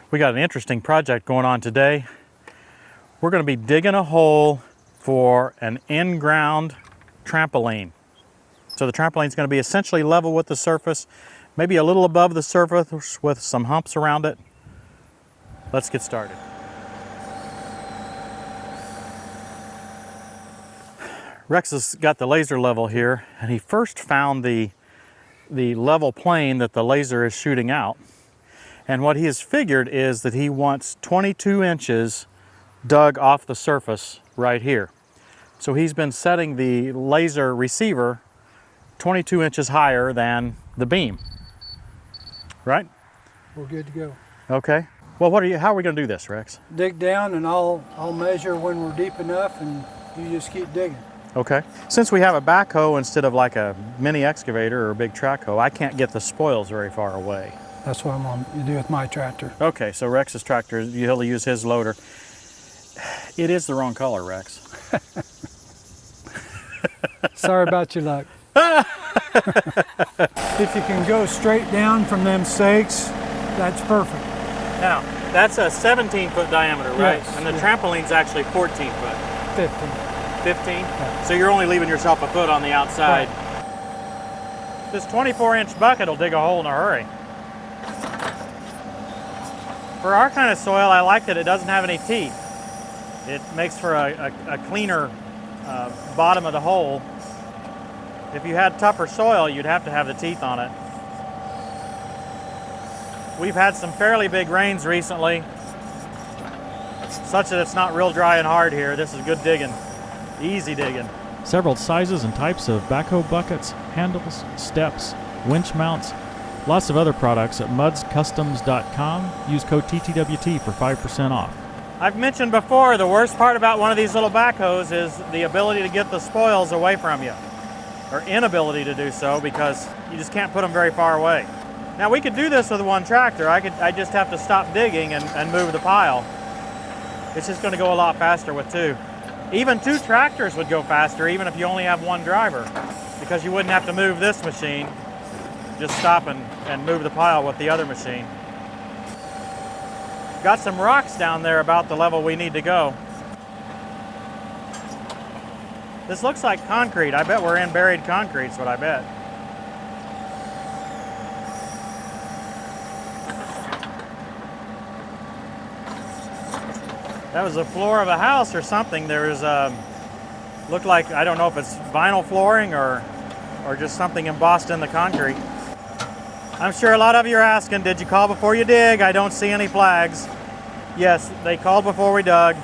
We got an interesting project going on today. We're going to be digging a hole for an in-ground trampoline. So the trampoline is going to be essentially level with the surface, maybe a little above the surface with some humps around it. Let's get started. Rex has got the laser level here, and he first found the level plane that the laser is shooting out. And what he has figured is that he wants 22 inches dug off the surface right here. So he's been setting the laser receiver 22 inches higher than the beam, right? We're good to go. Okay. Well, how are we going to do this, Rex? Dig down and I'll measure when we're deep enough and you just keep digging. Okay. Since we have a backhoe instead of like a mini excavator or a big track hoe, I can't get the spoils very far away. That's what I'm going to do with my tractor. Okay, so Rex's tractor, he'll use his loader. It is the wrong color, Rex. Sorry about your luck. If you can go straight down from them stakes, that's perfect. Now, that's a 17-foot diameter, right? Yes, And the yeah. trampoline's actually 14 foot. 15. 15? Yeah. So you're only leaving yourself a foot on the outside. Right. This 24-inch bucket will dig a hole in a hurry. For our kind of soil, I like that it doesn't have any teeth. It makes for a cleaner bottom of the hole. If you had tougher soil, you'd have to have the teeth on it. We've had some fairly big rains recently, such that it's not real dry and hard here. This is good digging, easy digging. Several sizes and types of backhoe buckets, handles, steps, winch mounts, lots of other products at mudscustoms.com. Use code TTWT for 5% off. I've mentioned before, the worst part about one of these little backhoes is the ability to get the spoils away from you, or inability to do so, because you just can't put them very far away. Now we could do this with one tractor. I just have to stop digging and move the pile. It's just going to go a lot faster with two. Even two tractors would go faster, even if you only have one driver, because you wouldn't have to move this machine. Just stop and move the pile with the other machine. Got some rocks down there about the level we need to go. This looks like concrete. I bet we're in buried concrete, is what I bet. That was the floor of a house or something. There was, looked like, I don't know if it's vinyl flooring or just something embossed in the concrete. I'm sure a lot of you are asking, did you call before you dig? I don't see any flags. Yes, they called before we dug.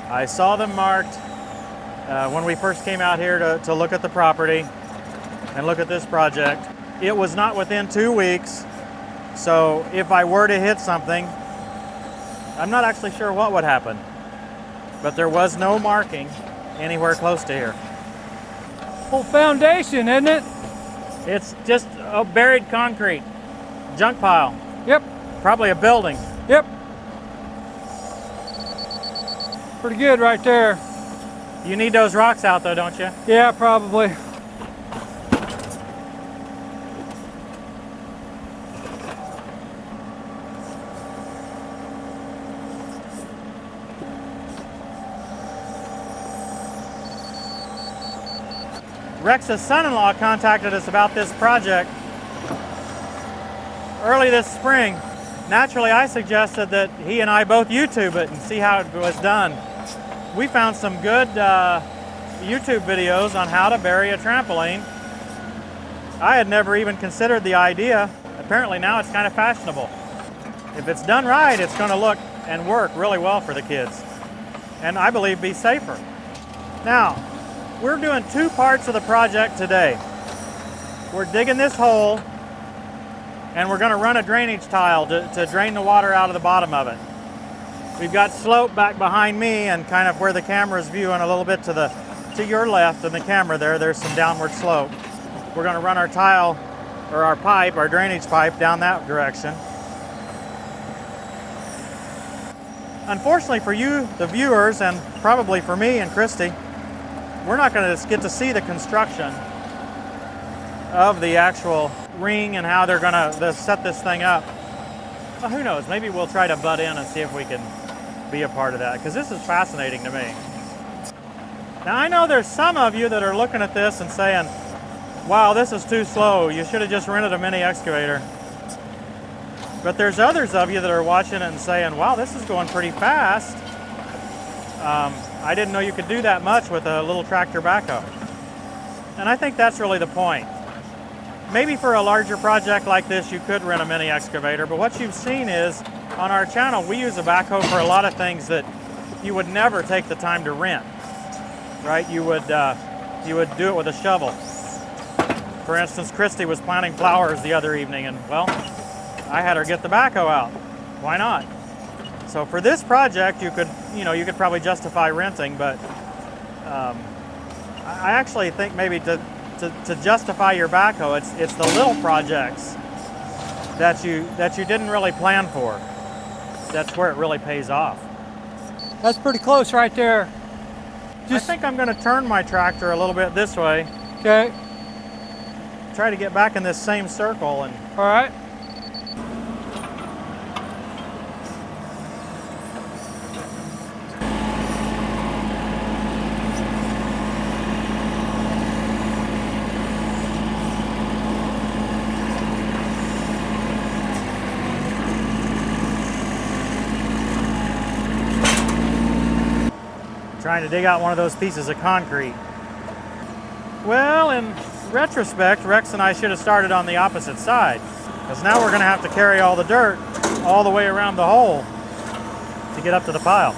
I saw them marked when we first came out here to look at the property and look at this project. It was not within 2 weeks, so if I were to hit something, I'm not actually sure what would happen, but there was no marking anywhere close to here. Whole foundation, isn't it? It's just a buried concrete, junk pile. Yep. Probably a building. Yep. Pretty good right there. You need those rocks out though, don't you? Yeah, probably. Rex's son-in-law contacted us about this project early this spring. Naturally, I suggested that he and I both YouTube it and see how it was done. We found some good YouTube videos on how to bury a trampoline. I had never even considered the idea. Apparently now it's kind of fashionable. If it's done right, it's going to look and work really well for the kids, and I believe be safer. Now, we're doing two parts of the project today. We're digging this hole, and we're going to run a drainage tile to drain the water out of the bottom of it. We've got slope back behind me, and kind of where the camera's viewing a little bit to your left in the camera there's some downward slope. We're going to run our tile, or our pipe, our drainage pipe, down that direction. Unfortunately for you, the viewers, and probably for me and Christy, we're not going to get to see the construction of the actual ring and how they're going to set this thing up. Well, who knows? Maybe we'll try to butt in and see if we can be a part of that, because this is fascinating to me. Now, I know there's some of you that are looking at this and saying, wow, this is too slow. You should have just rented a mini excavator. But there's others of you that are watching it and saying, wow, this is going pretty fast. I didn't know you could do that much with a little tractor backhoe. And I think that's really the point. Maybe for a larger project like this, you could rent a mini excavator, but what you've seen is, on our channel, we use a backhoe for a lot of things that you would never take the time to rent, right? You would do it with a shovel. For instance, Christy was planting flowers the other evening, and well, I had her get the backhoe out. Why not? So for this project, you could probably justify renting, but I actually think maybe to justify your backhoe, it's the little projects that you didn't really plan for. That's where it really pays off. That's pretty close right there. I think I'm going to turn my tractor a little bit this way. Okay. Try to get back in this same circle. And all right. trying to dig out one of those pieces of concrete. Well, in retrospect, Rex and I should have started on the opposite side, because now we're going to have to carry all the dirt all the way around the hole to get up to the pile.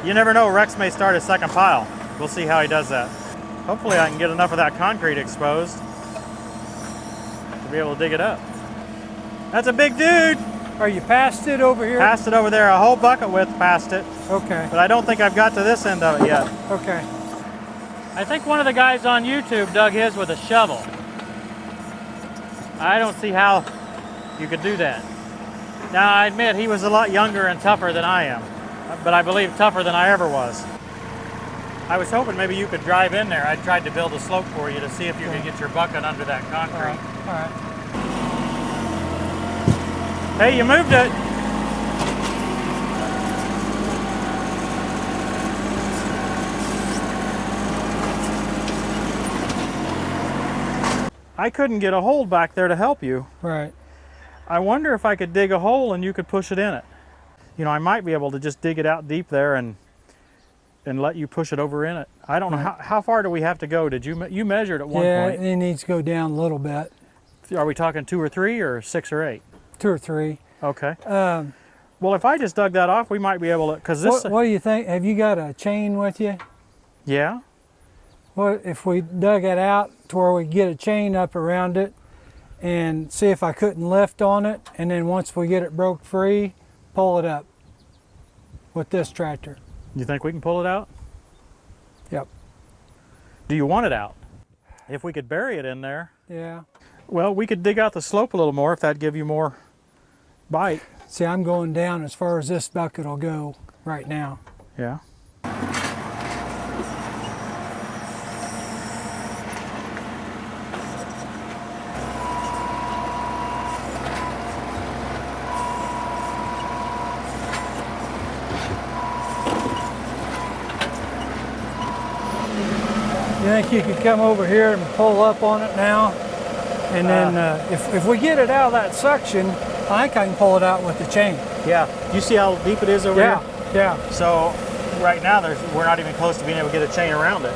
You never know, Rex may start a second pile. We'll see how he does that. Hopefully I can get enough of that concrete exposed to be able to dig it up. That's a big dude. Are you past it over here? Past it over there, a whole bucket width past it. Okay. But I don't think I've got to this end of it yet. Okay. I think one of the guys on YouTube dug his with a shovel. I don't see how you could do that. Now, I admit he was a lot younger and tougher than I am, but I believe tougher than I ever was. I was hoping maybe you could drive in there. I tried to build a slope for you to see if you could get your bucket under that concrete. All right. Hey, you moved it. I couldn't get a hole back there to help you. Right. I wonder if I could dig a hole and you could push it in it. You know, I might be able to just dig it out deep there and let you push it over in it. I don't know, how far do we have to go? Did you measured at one point? Yeah, it needs to go down a little bit. Are we talking 2 or 3 or 6 or 8? 2 or 3. Okay. Well, if I just dug that off, we might be able to, because this... What do you think? Have you got a chain with you? Yeah. What if we dug it out to where we get a chain up around it and see if I couldn't lift on it, and then once we get it broke free, pull it up with this tractor. You think we can pull it out? Yep. Do you want it out? If we could bury it in there. Yeah. Well, we could dig out the slope a little more if that'd give you more bite. See, I'm going down as far as this bucket will go right now. Yeah. You think you could come over here and pull up on it now? And then if we get it out of that suction, I think I can pull it out with the chain. Yeah. You see how deep it is over here? Yeah. So right now we're not even close to being able to get a chain around it.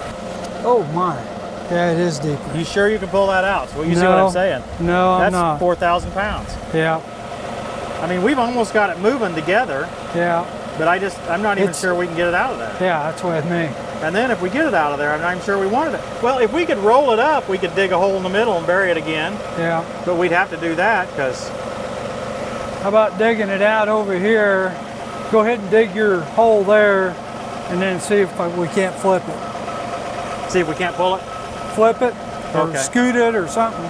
Oh my. Yeah, it is deep. You sure you can pull that out? So you see what I'm saying? No, I'm not. That's 4,000 pounds. Yeah. I mean, we've almost got it moving together. Yeah. But I'm not even sure we can get it out of there. Yeah, that's with me. And then if we get it out of there, I'm not even sure we wanted it. Well, if we could roll it up, we could dig a hole in the middle and bury it again. Yeah. But we'd have to do that because... How about digging it out over here? Go ahead and dig your hole there and then see if we can't flip it. See if we can't pull it? Flip it or Okay. scoot it or something.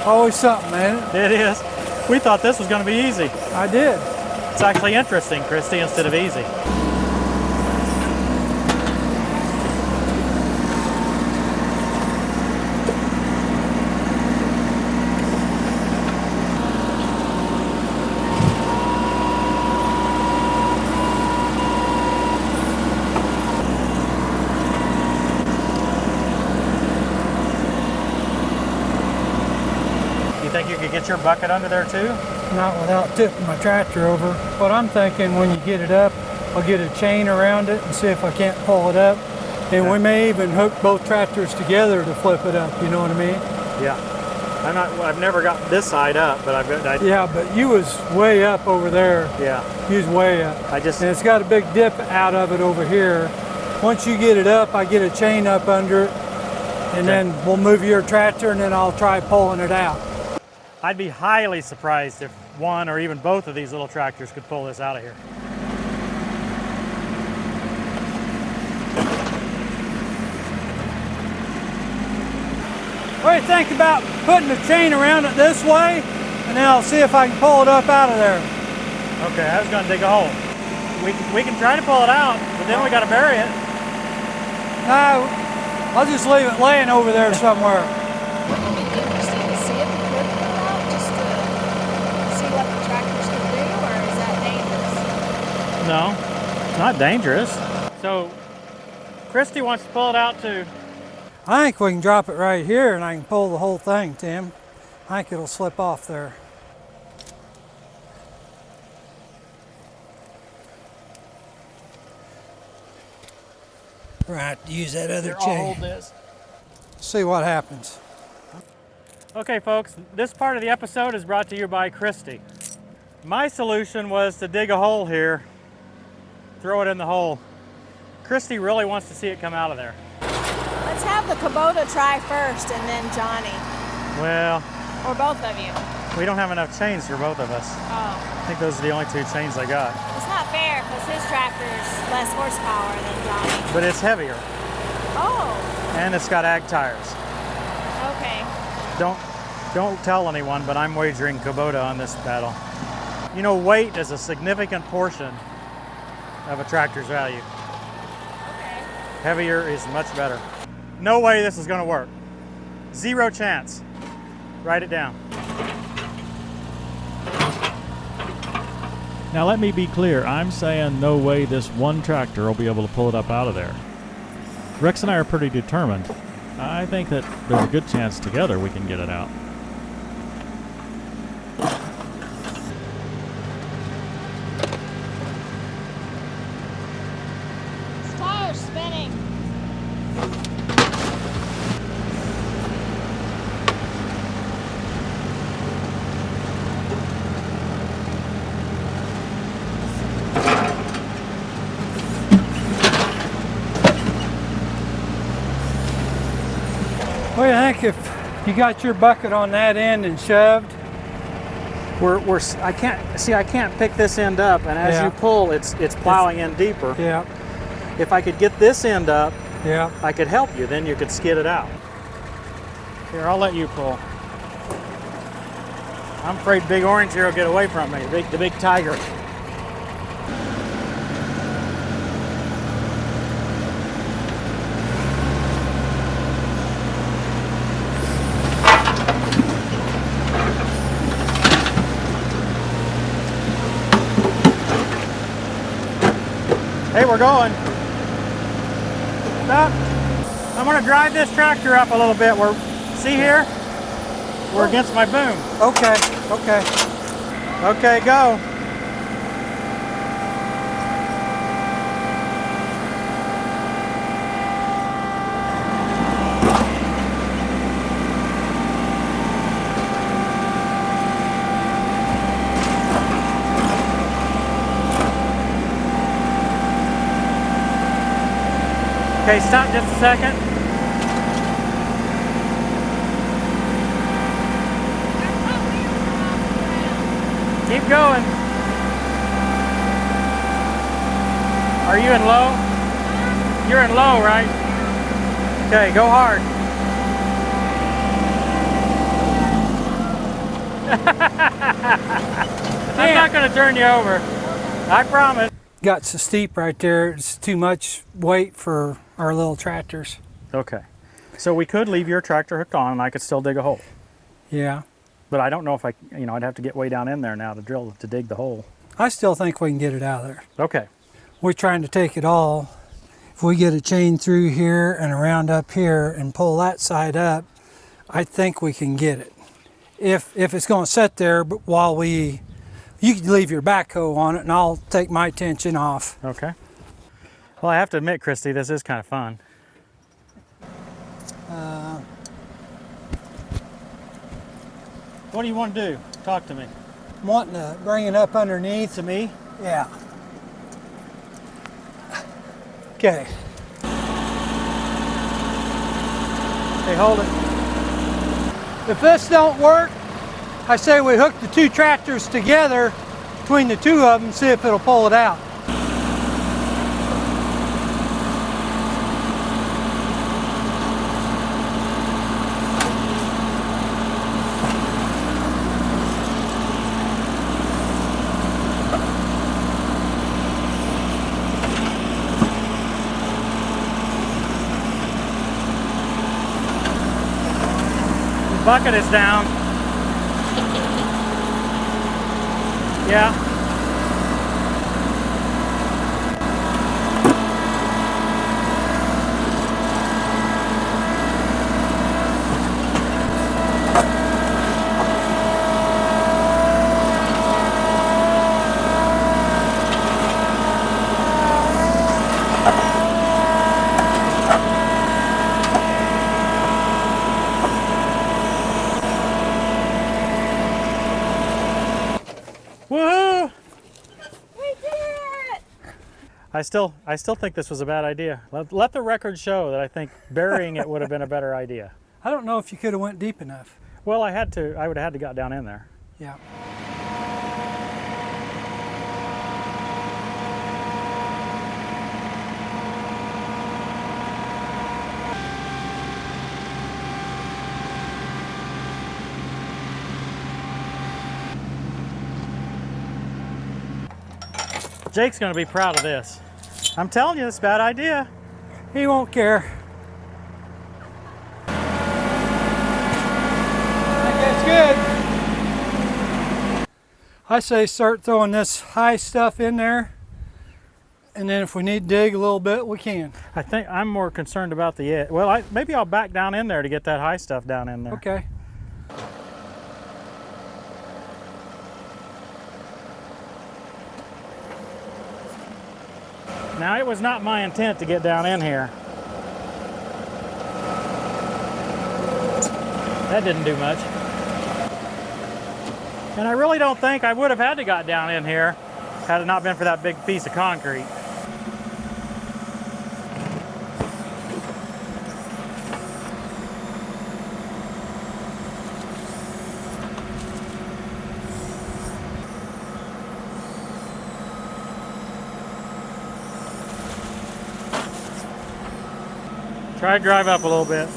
Always something, man. It is. We thought this was going to be easy. I did. It's actually interesting, Christy, instead of easy. get your bucket under there too? Not without tipping my tractor over. What I'm thinking, when you get it up, I'll get a chain around it and see if I can't pull it up. And Okay. we may even hook both tractors together to flip it up, you know what I mean? Yeah. I've never got this side up, but Yeah, but you was way up over there. yeah. You was way up. I just, And it's got a big dip out of it over here. Once you get it up, I get a chain up under it, and then we'll move your tractor, and then I'll try pulling it out. I'd be highly surprised if one or even both of these little tractors could pull this out of here. What do you think about putting the chain around it this way, and then I'll see if I can pull it up out of there. Okay, I was gonna dig a hole. We can try to pull it out, but then we gotta bury it. No, I'll just leave it laying over there somewhere. Wouldn't it be interesting to see if you could pull it out, just to see what the tractors can do, or is that dangerous? No, it's not dangerous. So, Christy wants to pull it out too. I think we can drop it right here, and I can pull the whole thing, Tim. I think it'll slip off there. Right, use that other Here, I'll hold chain. this. See what happens. Okay, folks, this part of the episode is brought to you by Christy. My solution was to dig a hole here, throw it in the hole. Christy really wants to see it come out of there. Let's have the Kubota try first, and then Johnny, Well, or both of you. we don't have enough chains for both of us. Oh, I think those are the only two chains I got. it's not fair because his tractor's less horsepower than Johnny. But it's heavier, Oh, and it's got ag tires. okay. Don't tell anyone, but I'm wagering Kubota on this battle. You know, weight is a significant portion of a tractor's value. Okay. Heavier is much better. No way this is gonna work. Zero chance. Write it down. Now let me be clear, I'm saying no way this one tractor will be able to pull it up out of there. Rex and I are pretty determined. I think that there's a good chance together we can get it out. This tire's spinning. What do you think if you got your bucket on that end and shoved? I can't pick this end up, and as Yeah. you pull, it's plowing in deeper. Yeah, If I could get this end up, yeah. I could help you. Then you could skid it out. Here, I'll let you pull. I'm afraid Big Orange here will get away from me. The big tiger. Hey, we're going. Stop. I'm gonna drive this tractor up a little bit. See here? We're against my boom. Okay, okay. Okay, go. Okay, stop just a second. Keep going. Are you in low? You're in low, right? Okay, go hard. I'm not going to turn you over. I promise. Got so steep right there. It's too much weight for our little tractors. Okay. So we could leave your tractor hooked on and I could still dig a hole. Yeah. But I don't know if I'd have to get way down in there now to dig the hole. I still think we can get it out of there. Okay. We're trying to take it all. If we get a chain through here and around up here and pull that side up, I think we can get it. if it's going to sit there, but while you can leave your backhoe on it and I'll take my tension off. Okay. Well, I have to admit, Christy, this is kind of fun. What do you want to do? Talk to me. I'm wanting to bring it up underneath. To me? Yeah. Okay. Hey, hold it. If this don't work, I say we hook the two tractors together between the two of them, see if it'll pull it out. Bucket is down. Yeah. Woohoo! We did it! I still think this was a bad idea. Let the record show that I think burying it would have been a better idea. I don't know if you could have went deep enough. Well, I would have had to got down in there. Yeah. Jake's going to be proud of this. I'm telling you, it's a bad idea. He won't care. I think that's good. I say start throwing this high stuff in there, and then if we need to dig a little bit, we can. I think I'm more concerned about the edge. Well, maybe I'll back down in there to get that high stuff down in there. Okay. Now, it was not my intent to get down in here. That didn't do much. And I really don't think I would have had to got down in here had it not been for that big piece of concrete. Try to drive up a little bit.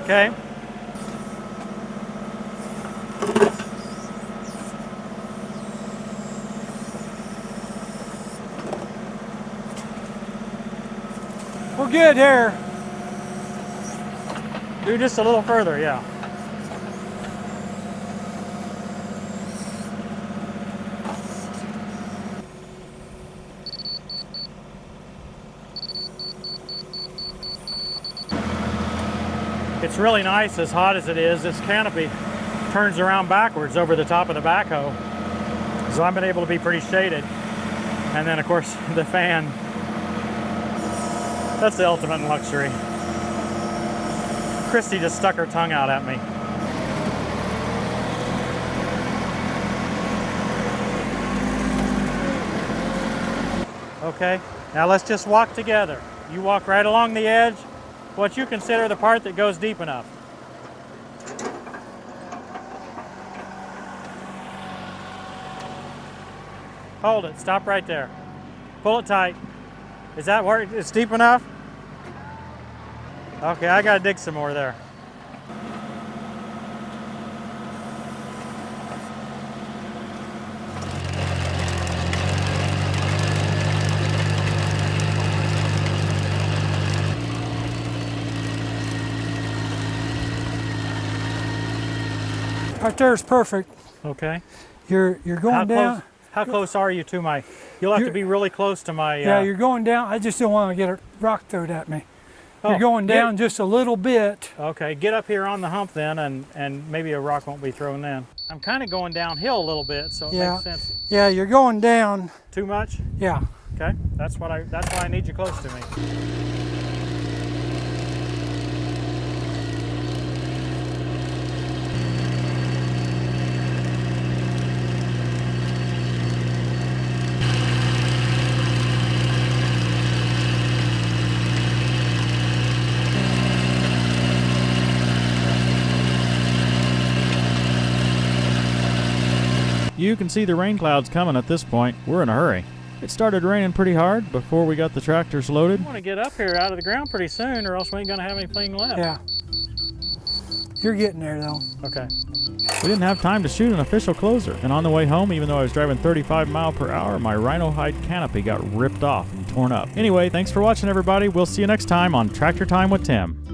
Okay. We're good here. Do just a little further, yeah. It's really nice, as hot as it is, this canopy turns around backwards over the top of the backhoe. So I've been able to be pretty shaded. And then of course the fan, that's the ultimate in luxury. Christy just stuck her tongue out at me. Okay, now let's just walk together. You walk right along the edge, what you consider the part that goes deep enough. Hold it, stop right there. Pull it tight. Is that where it's deep enough? Okay, I gotta dig some more there. Right there is perfect. Okay. You're going down. How close are you to my? You'll have to be really close to my... Yeah, you're going down. I just don't want to get a rock thrown at me. Oh, you're going down just a little bit. Okay, get up here on the hump then, and maybe a rock won't be thrown in. I'm kind of going downhill a little bit, so it makes sense. Yeah, you're going down. Too much? Yeah. Okay, that's why I need you close to me. You can see the rain clouds coming at this point. We're in a hurry. It started raining pretty hard before we got the tractors loaded. I want to get up here out of the ground pretty soon, or else we ain't going to have anything left. Yeah. You're getting there, though. Okay. We didn't have time to shoot an official closer, and on the way home, even though I was driving 35 miles per hour, my rhino hide canopy got ripped off and torn up. Anyway, thanks for watching, everybody. We'll see you next time on Tractor Time with Tim.